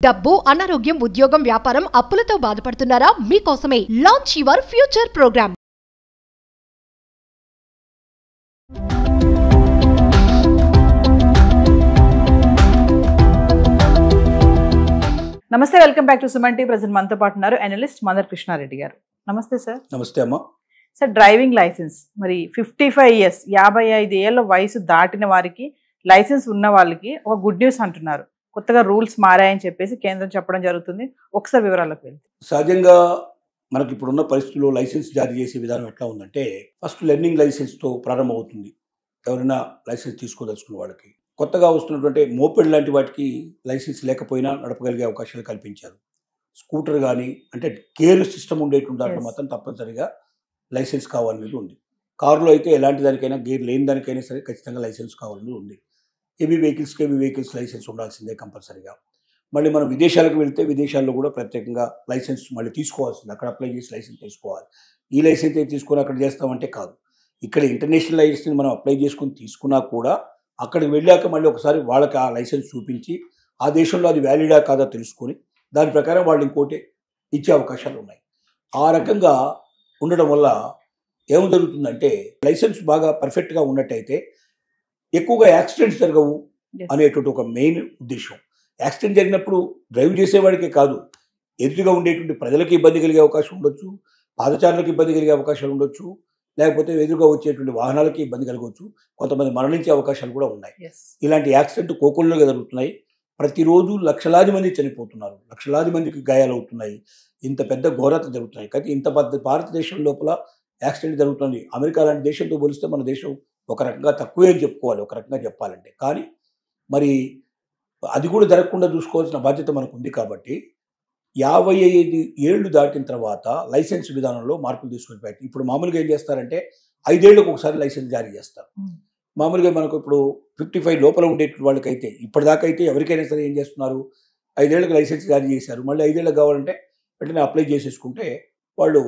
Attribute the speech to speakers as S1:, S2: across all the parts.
S1: డబ్బు, అనారోగ్యం, ఉద్యోగం, వ్యాపారం, అప్పులతో బాధపడుతున్నారా? మీకోసమే లాంచ్ యువర్ ఫ్యూచర్ ప్రోగ్రామ్.
S2: నమస్తే, welcome back to Suman TV. Present మనతో పాటు ఉన్నారు అనలిస్ట్ మందర్ కృష్ణారెడ్డి గారు. నమస్తే సార్.
S3: నమస్తే అమ్మ.
S2: సార్, డ్రైవింగ్ లైసెన్స్ మరి 55 years 55 ఏళ్ల వయసు దాటిన వారికి, లైసెన్స్ ఉన్న వాళ్ళకి ఒక గుడ్ న్యూస్ అంటున్నారు. కొత్తగా రూల్స్ మారాయని చెప్పేసి కేంద్రం చెప్పడం జరుగుతుంది. ఒకసారి వివరాలకు వెళ్తే.
S3: సహజంగా మనకి ఇప్పుడున్న పరిస్థితుల్లో లైసెన్స్ జారీ చేసే విధానం ఎట్లా ఉందంటే, ఫస్ట్ లెర్నింగ్ లైసెన్స్తో ప్రారంభమవుతుంది. ఎవరైనా లైసెన్స్ తీసుకోదలుచుకున్న వాళ్ళకి కొత్తగా వస్తున్నటువంటి మోపెడ్ లాంటి వాటికి లైసెన్స్ లేకపోయినా నడపగలిగే అవకాశాలు కల్పించారు. స్కూటర్ కానీ అంటే గేర్ సిస్టమ్ ఉండేటువంటి దాంట్లో మాత్రం తప్పనిసరిగా లైసెన్స్ కావాలనేది ఉంది. కారులో అయితే ఎలాంటి దానికైనా గేర్ లేని దానికైనా సరే ఖచ్చితంగా లైసెన్స్ కావాలని ఉంది. హెవీ వెహికల్స్ లైసెన్స్ ఉండాల్సిందే కంపల్సరీగా. మళ్ళీ మనం విదేశాలకు వెళ్తే విదేశాల్లో కూడా ప్రత్యేకంగా లైసెన్స్ మళ్ళీ తీసుకోవాల్సింది. అక్కడ అప్లై చేసి లైసెన్స్ తీసుకోవాలి. ఈ లైసెన్స్ అయితే తీసుకొని అక్కడ చేస్తామంటే కాదు. ఇక్కడ ఇంటర్నేషనల్ లైసెన్స్ మనం అప్లై చేసుకుని తీసుకున్నా కూడా అక్కడికి వెళ్ళాక మళ్ళీ ఒకసారి వాళ్ళకి ఆ లైసెన్స్ చూపించి ఆ దేశంలో అది వ్యాలిడా కాదా తెలుసుకొని దాని ప్రకారం వాళ్ళు ఇంకోటి ఇచ్చే అవకాశాలు ఉన్నాయి. ఆ రకంగా ఉండడం వల్ల ఏం జరుగుతుందంటే, లైసెన్స్ బాగా పర్ఫెక్ట్గా ఉన్నట్టయితే ఎక్కువగా యాక్సిడెంట్స్ జరగవు అనేటువంటి ఒక మెయిన్ ఉద్దేశం. యాక్సిడెంట్ జరిగినప్పుడు డ్రైవ్ చేసేవాడికే కాదు, ఎదురుగా ఉండేటువంటి ప్రజలకు ఇబ్బంది కలిగే అవకాశం ఉండొచ్చు, పాదచారులకు ఇబ్బంది కలిగే అవకాశాలు ఉండొచ్చు, లేకపోతే ఎదురుగా వచ్చేటువంటి వాహనాలకి ఇబ్బంది కలగవచ్చు, కొంతమంది మరణించే అవకాశాలు కూడా ఉన్నాయి. ఇలాంటి యాక్సిడెంట్ కోకొల్లుగా జరుగుతున్నాయి. ప్రతిరోజు లక్షలాది మంది చనిపోతున్నారు, లక్షలాది మందికి గాయాలవుతున్నాయి, ఇంత పెద్ద ఘోరత జరుగుతున్నాయి. కానీ ఇంత పెద్ద భారతదేశం లోపల యాక్సిడెంట్ జరుగుతుంది. అమెరికా లాంటి దేశంతో పోలిస్తే మన దేశం ఒక రకంగా తక్కువే అని చెప్పుకోవాలి, ఒక రకంగా చెప్పాలంటే. కానీ మరి అది కూడా జరగకుండా చూసుకోవాల్సిన బాధ్యత మనకు ఉంది. కాబట్టి 55 ఏళ్ళు దాటిన తర్వాత లైసెన్స్ విధానంలో మార్పులు తీసుకొనిపోయారు. ఇప్పుడు మామూలుగా ఏం చేస్తారంటే 5 ఏళ్లకు ఒకసారి లైసెన్స్ జారీ చేస్తారు. మామూలుగా మనకు ఇప్పుడు 55 లోపల ఉండే వాళ్ళకైతే ఇప్పటిదాకా అయితే ఎవరికైనా సరే ఏం చేస్తున్నారు, 5 ఏళ్ళకి లైసెన్స్ జారీ చేశారు, మళ్ళీ 5 ఏళ్ళకి కావాలంటే వెంటనే అప్లై చేసేసుకుంటే వాళ్ళు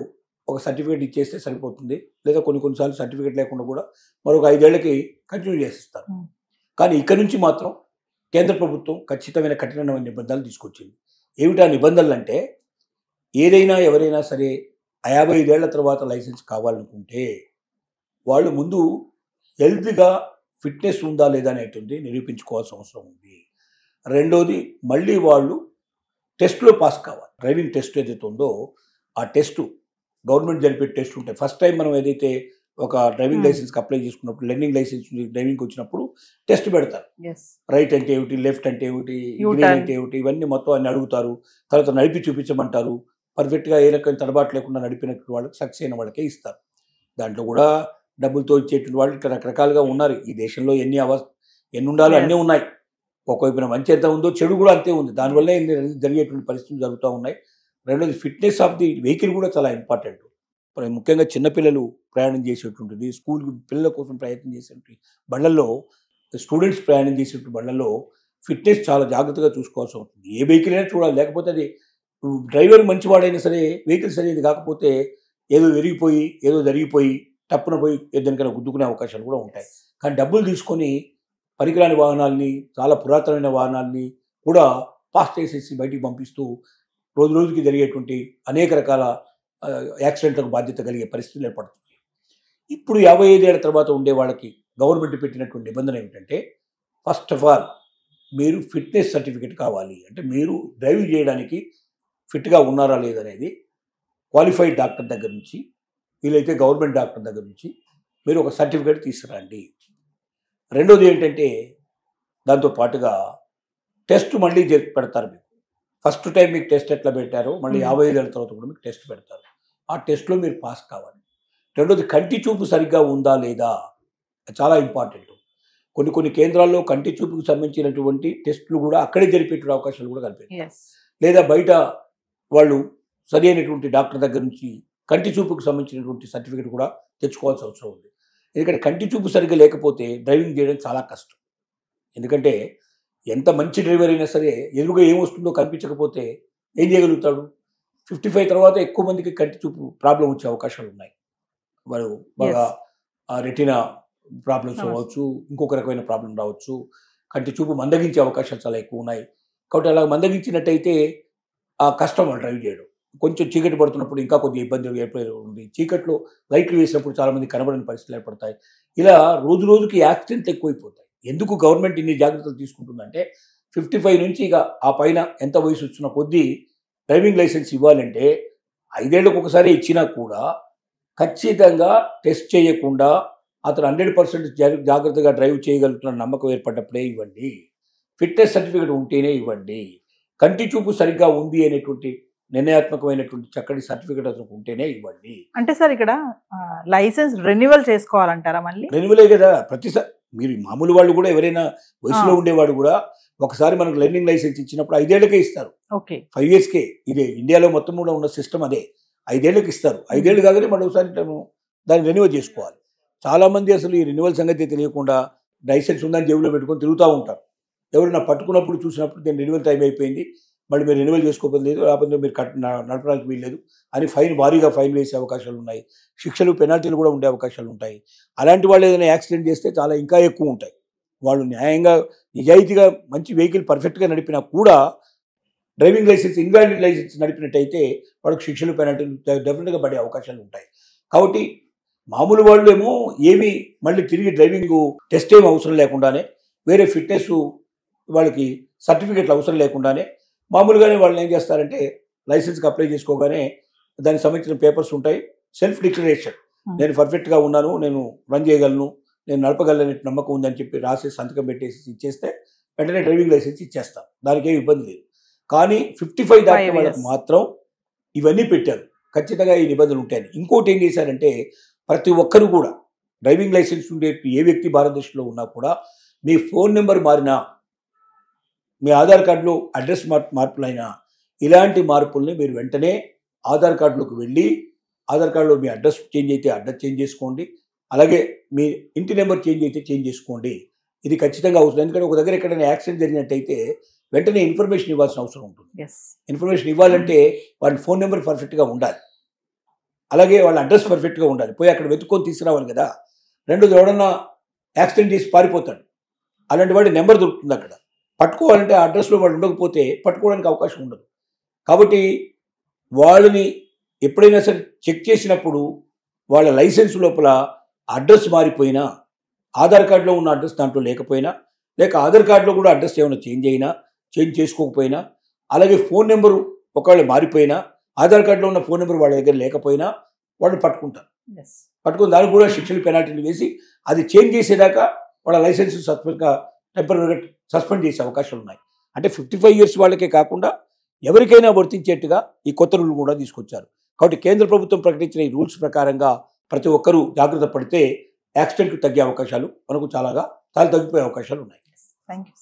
S3: ఒక సర్టిఫికేట్ ఇచ్చేస్తే సరిపోతుంది. లేదా కొన్నిసార్లు సర్టిఫికేట్ లేకుండా కూడా మరొక 5 ఏళ్ళకి కంటిన్యూ చేసిస్తారు. కానీ ఇక్కడ నుంచి మాత్రం కేంద్ర ప్రభుత్వం ఖచ్చితమైన కఠినమైన నిబంధనలు తీసుకొచ్చింది. ఏమిటా నిబంధనలు అంటే, ఏదైనా ఎవరైనా సరే 55 ఏళ్ల తర్వాత లైసెన్స్ కావాలనుకుంటే వాళ్ళు ముందు హెల్త్గా ఫిట్నెస్ ఉందా లేదా అనేటువంటి నిరూపించుకోవాల్సిన అవసరం ఉంది. రెండోది, మళ్ళీ వాళ్ళు టెస్ట్లో పాస్ కావాలి. డ్రైవింగ్ టెస్ట్ ఏదైతే ఉందో ఆ టెస్టు గవర్నమెంట్ జరిపే టెస్ట్ ఉంటాయి. ఫస్ట్ టైం మనం ఏదైతే ఒక డ్రైవింగ్ లైసెన్స్కి అప్లై చేసుకున్నప్పుడు, లెర్నింగ్ లైసెన్స్ డ్రైవింగ్కి వచ్చినప్పుడు టెస్ట్ పెడతారు. రైట్ అంటే ఏమిటి, లెఫ్ట్ అంటే ఏమిటి, గ్రీన్ అంటే ఏమిటి, ఇవన్నీ మొత్తం అన్ని అడుగుతారు. తర్వాత నడిపి చూపించమంటారు. పర్ఫెక్ట్గా ఏ రకమైన తడబాటు లేకుండా నడిపినటువంటి వాళ్ళకి, సక్సెస్ అయిన వాళ్ళకే ఇస్తారు. దాంట్లో కూడా డబ్బులతో ఇచ్చేటువంటి వాళ్ళు ఇట్లా రకరకాలుగా ఉన్నారు. ఈ దేశంలో ఎన్ని ఉండాలో అన్నీ ఉన్నాయి. ఒకవైపున మంచి ఎంత ఉందో చెడు కూడా అంతే ఉంది. దానివల్ల జరిగేటువంటి పరిస్థితులు జరుగుతూ ఉన్నాయి. రెండోది, ఫిట్నెస్ ఆఫ్ ది వెహికల్ కూడా చాలా ఇంపార్టెంట్. ముఖ్యంగా చిన్నపిల్లలు ప్రయాణం చేసేటువంటిది, స్కూల్ పిల్లల కోసం ప్రయత్నం చేసేటువంటి బళ్ళల్లో, స్టూడెంట్స్ ప్రయాణం చేసేటువంటి బళ్ళల్లో ఫిట్నెస్ చాలా జాగ్రత్తగా చూసుకోవాల్సి ఉంటుంది. ఏ వెహికల్ అయినా చూడాలి. లేకపోతే అది డ్రైవర్ మంచివాడైనా సరే వెహికల్ సరైనది కాకపోతే ఏదో విరిగిపోయి ఏదో జరిగిపోయి టప్పున పోయి ఏదైనా గుద్దుకునే అవకాశాలు కూడా ఉంటాయి. కానీ డబ్బులు తీసుకొని పనికిరాని వాహనాల్ని, చాలా పురాతనమైన వాహనాల్ని కూడా పాస్ చేసేసి బయటికి పంపిస్తూ రోజు రోజుకి జరిగేటువంటి అనేక రకాల యాక్సిడెంట్లకు బాధ్యత కలిగే పరిస్థితులు ఏర్పడుతుంది. ఇప్పుడు 55 ఏళ్ల తర్వాత ఉండే వాళ్ళకి గవర్నమెంట్ పెట్టినటువంటి నిబంధన ఏమిటంటే, ఫస్ట్ ఆఫ్ ఆల్ మీరు ఫిట్నెస్ సర్టిఫికేట్ కావాలి. అంటే మీరు డ్రైవ్ చేయడానికి ఫిట్గా ఉన్నారా లేదనేది క్వాలిఫైడ్ డాక్టర్ దగ్గర నుంచి, వీలైతే గవర్నమెంట్ డాక్టర్ దగ్గర నుంచి మీరు ఒక సర్టిఫికేట్ తీసుకురండి. రెండోది ఏంటంటే, దాంతో పాటుగా టెస్ట్ మళ్ళీ పెడతారు. మీకు ఫస్ట్ టైం మీకు టెస్ట్ ఎట్లా పెట్టారో మళ్ళీ 55 ఏళ్ళ తర్వాత కూడా మీకు టెస్ట్ పెడతారు. ఆ టెస్ట్లో మీరు పాస్ కావాలి. రెండోది, కంటి చూపు సరిగ్గా ఉందా లేదా, చాలా ఇంపార్టెంట్. కొన్ని కేంద్రాల్లో కంటి చూపుకు సంబంధించినటువంటి టెస్టులు కూడా అక్కడే జరిపే అవకాశాలు కూడా కనిపిస్తాయి. లేదా బయట వాళ్ళు సరి అయినటువంటి డాక్టర్ దగ్గర నుంచి కంటి చూపుకు సంబంధించినటువంటి సర్టిఫికేట్ కూడా తెచ్చుకోవాల్సిన అవసరం ఉంది. ఎందుకంటే కంటి చూపు సరిగ్గా లేకపోతే డ్రైవింగ్ చేయడం చాలా కష్టం. ఎందుకంటే ఎంత మంచి డ్రైవర్ అయినా సరే ఎదురుగా ఏమొస్తుందో కనిపించకపోతే ఏం చేయగలుగుతాడు? 55 తర్వాత ఎక్కువ మందికి కంటి చూపు ప్రాబ్లం వచ్చే అవకాశాలు ఉన్నాయి. వాళ్ళు బాగా రెటీనా ప్రాబ్లమ్స్ అవ్వచ్చు, ఇంకొక రకమైన ప్రాబ్లం రావచ్చు, కంటి చూపు మందగించే అవకాశాలు చాలా ఎక్కువ ఉన్నాయి. కాబట్టి అలా మందగించినట్టయితే ఆ కష్టం వాళ్ళు డ్రైవ్ చేయడం. కొంచెం చీకటి పడుతున్నప్పుడు ఇంకా కొద్దిగా ఇబ్బంది ఉంది. చీకట్లో లైట్లు వేసినప్పుడు చాలామంది కనబడని పరిస్థితులు ఏర్పడతాయి. ఇలా రోజు రోజుకి యాక్సిడెంట్లు ఎక్కువైపోతాయి. ఎందుకు గవర్నమెంట్ ఇన్ని జాగ్రత్తలు తీసుకుంటుందంటే 55 నుంచి ఇక ఆ పైన ఎంత వయసు వచ్చిన కొద్దీ డ్రైవింగ్ లైసెన్స్ ఇవ్వాలంటే 5 ఏళ్లకు ఒకసారి ఇచ్చినా కూడా ఖచ్చితంగా టెస్ట్ చేయకుండా అతను 100% జాగ్రత్తగా డ్రైవ్ చేయగలుగుతున్న నమ్మకం ఏర్పడ్డప్పుడే ఇవ్వండి. ఫిట్నెస్ సర్టిఫికేట్ ఉంటేనే ఇవ్వండి. కంటి చూపు సరిగ్గా ఉంది అనేటువంటి నిర్ణయాత్మకమైనటువంటి చక్కటి సర్టిఫికేట్ అతనికి ఉంటేనే ఇవ్వండి.
S2: అంటే సార్ ఇక్కడ లైసెన్స్ రెన్యువల్ చేసుకోవాలంటారా? మళ్ళీ
S3: రెన్యువలే కదా. ప్రతిసారి మీరు మామూలు వాళ్ళు కూడా ఎవరైనా వయసులో ఉండేవాడు కూడా ఒకసారి మనకు లెర్నింగ్ లైసెన్స్ ఇచ్చినప్పుడు 5 ఏళ్లకే ఇస్తారు. 5 yearsకే. ఇదే ఇండియాలో మొత్తం కూడా ఉన్న సిస్టమ్ అదే. 5 ఏళ్ళకి ఇస్తారు. 5 ఏళ్ళు కాగానే మనం ఒకసారి దాన్ని రెన్యువల్ చేసుకోవాలి. చాలామంది అసలు ఈ రెన్యువల్ సంగతి తెలియకుండా లైసెన్స్ ఉందని జేబులో పెట్టుకొని తిరుగుతూ ఉంటారు. ఎవరైనా పట్టుకున్నప్పుడు చూసినప్పుడు దీని రెన్యువల్ టైం అయిపోయింది, మళ్ళీ మీరు రెన్యువల్ చేసుకోకపోతే లేదు, లేకపోతే మీరు నడపడానికి వీల్లేదు అని భారీగా ఫైన్ వేసే అవకాశాలు ఉన్నాయి. శిక్షలు పెనాల్టీలు కూడా ఉండే అవకాశాలు ఉంటాయి. అలాంటి వాళ్ళు ఏదైనా యాక్సిడెంట్ చేస్తే చాలా ఇంకా ఎక్కువ ఉంటాయి. వాళ్ళు న్యాయంగా నిజాయితీగా మంచి వెహికల్ పర్ఫెక్ట్గా నడిపినా కూడా డ్రైవింగ్ లైసెన్స్ ఇన్వాలిడ్ లైసెన్స్ నడిపినట్టయితే వాళ్ళకి శిక్షలు పెనాల్టీలు డెఫినెట్గా పడే అవకాశాలు ఉంటాయి. కాబట్టి మామూలు వాళ్ళు ఏమో ఏమి మళ్ళీ తిరిగి డ్రైవింగ్ టెస్ట్ ఏమి అవసరం లేకుండానే, వేరే ఫిట్నెస్ వాళ్ళకి సర్టిఫికెట్లు అవసరం లేకుండానే మామూలుగానే వాళ్ళు ఏం చేస్తారంటే లైసెన్స్కి అప్లై చేసుకోగానే దానికి సంబంధించిన పేపర్స్ ఉంటాయి. సెల్ఫ్ డిక్లరేషన్, నేను పర్ఫెక్ట్గా ఉన్నాను, నేను రన్ చేయగలను, నేను నడపగలను నమ్మకం ఉందని చెప్పి రాసి సంతకం పెట్టేసి ఇచ్చేస్తే వెంటనే డ్రైవింగ్ లైసెన్స్ ఇచ్చేస్తాం. దానికి ఏమి ఇబ్బంది లేదు. కానీ 55 దాటిన వాళ్ళకి మాత్రం ఇవన్నీ పెట్టారు. ఖచ్చితంగా ఈ నిబంధనలు ఉంటాయని. ఇంకోటి ఏం చేశారంటే ప్రతి ఒక్కరు కూడా డ్రైవింగ్ లైసెన్స్ ఉండే ఏ వ్యక్తి భారతదేశంలో ఉన్నా కూడా మీ ఫోన్ నెంబర్ మారినా, మీ ఆధార్ కార్డులో అడ్రస్ మార్పులైనా, ఇలాంటి మార్పుల్ని మీరు వెంటనే ఆధార్ కార్డులోకి వెళ్ళి ఆధార్ కార్డులో మీ అడ్రస్ చేంజ్ అయితే అడ్రస్ చేంజ్ చేసుకోండి. అలాగే మీ ఇంటి నెంబర్ చేంజ్ అయితే చేంజ్ చేసుకోండి. ఇది ఖచ్చితంగా అవసరం. ఎందుకంటే ఒక దగ్గర ఎక్కడైనా యాక్సిడెంట్ జరిగినట్టయితే వెంటనే ఇన్ఫర్మేషన్ ఇవ్వాల్సిన అవసరం ఉంటుంది. ఇన్ఫర్మేషన్ ఇవ్వాలంటే వాళ్ళ ఫోన్ నెంబర్ పర్ఫెక్ట్గా ఉండాలి, అలాగే వాళ్ళ అడ్రస్ పర్ఫెక్ట్గా ఉండాలి. పోయి అక్కడ వెతుక్కొని తీసుకురావాలి కదా. రెండోది ఎవడన్నా యాక్సిడెంట్ చేసి పారిపోతాడు, అలాంటి వాడి నెంబర్ దొరుకుతుంది అక్కడ. పట్టుకోవాలంటే ఆ అడ్రస్లో వాడు ఉండకపోతే పట్టుకోవడానికి అవకాశం ఉండదు. కాబట్టి వాళ్ళని ఎప్పుడైనా సరే చెక్ చేసినప్పుడు వాళ్ళ లైసెన్స్ లోపల అడ్రస్ మారిపోయినా, ఆధార్ కార్డులో ఉన్న అడ్రస్ దాంట్లో లేకపోయినా, లేక ఆధార్ కార్డులో కూడా అడ్రస్ ఏమైనా చేంజ్ చేసుకోకపోయినా, అలాగే ఫోన్ నెంబరు ఒకవేళ మారిపోయినా, ఆధార్ కార్డులో ఉన్న ఫోన్ నెంబర్ వాళ్ళ దగ్గర లేకపోయినా వాళ్ళు పట్టుకుంటారు. పట్టుకుని దానికి కూడా శిక్షలు పెనాల్టీలు వేసి అది చేంజ్ చేసేదాకా వాళ్ళ లైసెన్స్ టెంపరీగా సస్పెండ్ చేసే అవకాశాలు ఉన్నాయి. అంటే 55 years వాళ్ళకే కాకుండా ఎవరికైనా వర్తించేట్టుగా ఈ కొత్త రూల్ కూడా తీసుకొచ్చారు. కాబట్టి కేంద్ర ప్రభుత్వం ప్రకటించిన ఈ రూల్స్ ప్రకారంగా ప్రతి ఒక్కరూ జాగ్రత్త పడితే యాక్సిడెంట్లు తగ్గే అవకాశాలు చాలా తగ్గిపోయే అవకాశాలు ఉన్నాయి.
S2: Thank you.